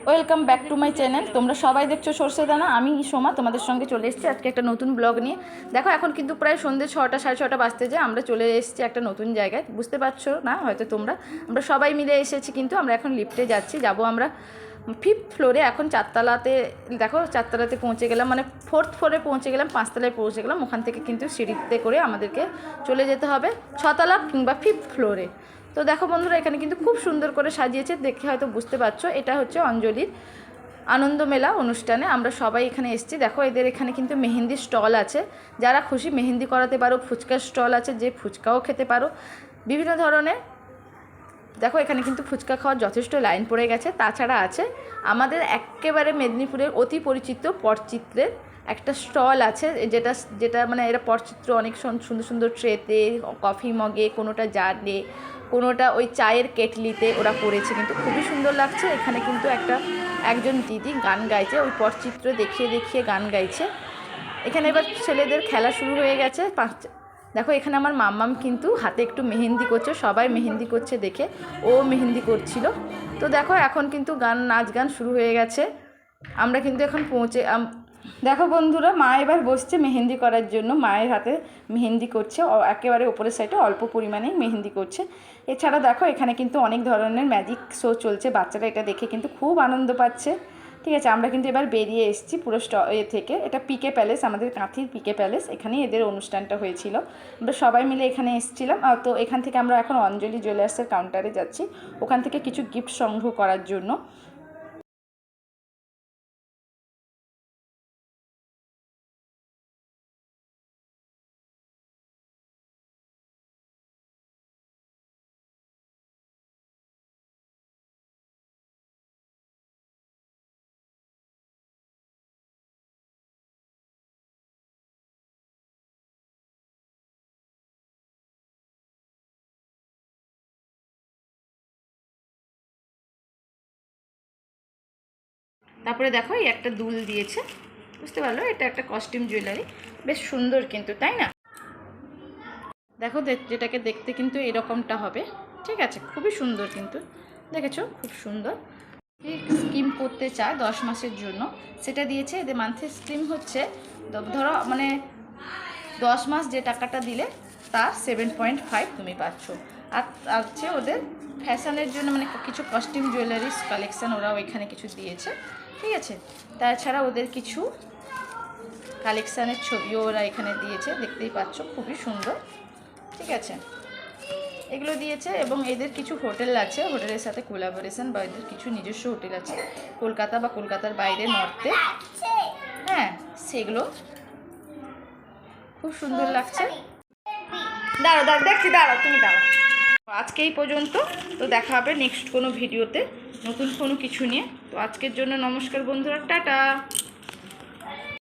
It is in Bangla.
Welcome back to my channel. তোমরা সবাই দেখছো সরষে দানা। আমি সোমা তোমাদের সঙ্গে চলে এসেছি আজকে একটা নতুন ব্লগ নিয়ে। দেখো এখন কিন্তু প্রায় সন্ধ্যে 6টা সাড়ে 6টা বাজতে যায়। আমরা চলে এসেছি একটা নতুন জায়গায়, বুঝতে পারছো না হয়তো তোমরা। আমরা সবাই মিলে এসেছি, কিন্তু আমরা এখন লিফটে যাচ্ছি, যাবো আমরা 5th ফ্লোরে। এখন 4তলাতে, দেখো 4তলাতে পৌঁছে গেলাম, মানে 4th ফ্লোরে পৌঁছে গেলাম, 5তলায় পৌঁছে গেলাম। ওখান থেকে কিন্তু সিঁড়িতে করে আমাদেরকে চলে যেতে হবে 6তলা কিংবা 5th ফ্লোরে। তো দেখো বন্ধুরা, এখানে কিন্তু খুব সুন্দর করে সাজিয়েছে, দেখে হয়তো বুঝতে পারছো। এটা হচ্ছে অঞ্জলির আনন্দ মেলা অনুষ্ঠানে আমরা সবাই এখানে এসেছি। দেখো এদের এখানে কিন্তু মেহেন্দি স্টল আছে, যারা খুশি মেহেন্দি করাতে পারো। ফুচকার স্টল আছে, যে ফুচকাও খেতে পারো বিভিন্ন ধরনের। দেখো এখানে কিন্তু ফুচকা খাওয়ার যথেষ্ট লাইন পড়ে গেছে। তাছাড়া আছে আমাদের একেবারে মেদিনীপুরের অতি পরিচিত পটচিত্রের একটা স্টল আছে, যেটা মানে এরা পটচিত্র অনেক সুন্দর সুন্দর ট্রেতে, কফি মগে, কোনোটা জারে, কোনোটা ওই চায়ের কেটলিতে ওরা করেছে, কিন্তু খুবই সুন্দর লাগছে। এখানে কিন্তু একজন দিদি গান গাইছে, ওই পটচিত্র দেখিয়ে দেখিয়ে গান গাইছে। এখানে এবার ছেলেদের খেলা শুরু হয়ে গেছে। দেখো এখানে আমার মাম্মাম কিন্তু হাতে একটু মেহেন্দি করছে, সবাই মেহেন্দি করছে দেখে ও মেহেন্দি করছিল। তো দেখো এখন কিন্তু নাচ গান শুরু হয়ে গেছে। আমরা কিন্তু এখন দেখো বন্ধুরা, মা এবার বসছে মেহেন্দি করার জন্য। মায়ের হাতে মেহেন্দি করছে, একেবারে ওপরের সাইডে অল্প পরিমাণেই মেহেন্দি করছে। এছাড়া দেখো এখানে কিন্তু অনেক ধরনের ম্যাজিক শো চলছে, বাচ্চারা এটা দেখে কিন্তু খুব আনন্দ পাচ্ছে। ঠিক আছে, আমরা কিন্তু এবার বেরিয়ে এসেছি পুরো থেকে। এটা পিকে প্যালেস, আমাদের কাঁথির পিকে প্যালেস, এখানেই এদের অনুষ্ঠানটা হয়েছিল। আমরা সবাই মিলে এখানে এসেছিলাম। তো এখান থেকে আমরা এখন অঞ্জলি জুয়েলার্সের কাউন্টারে যাচ্ছি, ওখান থেকে কিছু গিফট সংগ্রহ করার জন্য। তারপরে দেখো এই একটা দুল দিয়েছে, বুঝতে পারলো এটা একটা কস্টিউম জুয়েলারি, বেশ সুন্দর কিন্তু, তাই না? দেখো যেটাকে দেখতে কিন্তু এরকমটা হবে। ঠিক আছে, খুবই সুন্দর কিন্তু, দেখেছো খুব সুন্দর। স্কিম করতে চায় 10 মাসের জন্য, সেটা দিয়েছে। এদের মান্থলি স্কিম হচ্ছে, ধরো মানে 10 মাস যে টাকাটা দিলে তার 7.5 তুমি পাচ্ছ। আর আছে ওদের ফ্যাশনের জন্য, মানে কিছু কস্টিউম জুয়েলারিস কালেকশান ওরাও এখানে কিছু দিয়েছে। ঠিক আছে, তাছাড়া ওদের কিছু কালেকশানের ছবিও ওরা এখানে দিয়েছে, দেখতেই পাচ্ছ খুবই সুন্দর। ঠিক আছে, এগুলো দিয়েছে। এবং এদের কিছু হোটেল আছে, হোটেলের সাথে কোলাবোরেশন বা এদের কিছু নিজস্ব হোটেল আছে কলকাতা বা কলকাতার বাইরে, নর্থে। হ্যাঁ, সেগুলো খুব সুন্দর লাগছে। দাঁড়াও দেখছি, তুমি দাঁড়াও। আজকে এই পর্যন্ত, তো দেখা হবে নেক্সট কোনো ভিডিওতে নতুন কোনো কিছু নিয়ে। তো আজকের জন্য নমস্কার বন্ধুরা, টাটা।